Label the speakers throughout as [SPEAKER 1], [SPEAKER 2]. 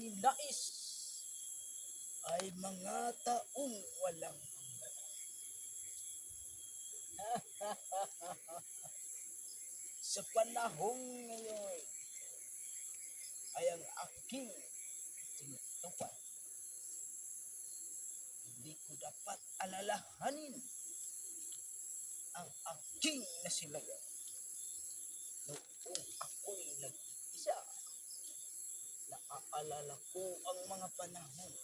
[SPEAKER 1] ninais ay mga taong walang hanggan. Sa panahong ngayon ay ang aking tinutupad. Hindi ko dapat alalahanin ang aking nasilayan. Noong ako'y nag-isa, naaalala ko ang mga panahon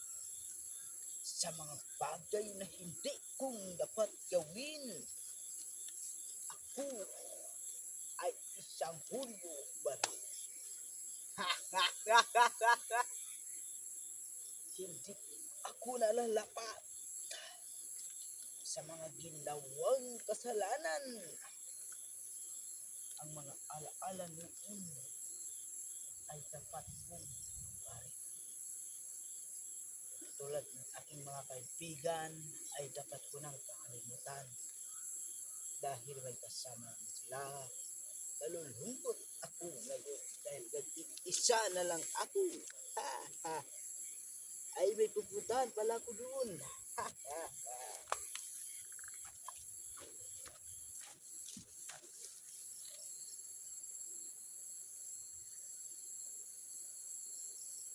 [SPEAKER 1] sa mga bagay na hindi kong dapat gawin. Ako ay isang Hulyo Baril. Hindi ako nalalapat sa mga ginawang kasalanan. Ang mga alaala noon ay dapat kong bari. Tulad ng aking mga kaibigan ay dapat ko nang kakalimutan. Dahil may kasama sila, nalulungkot ako ngayon dahil isa na lang ako. Ay may pupuntahan pala ko doon.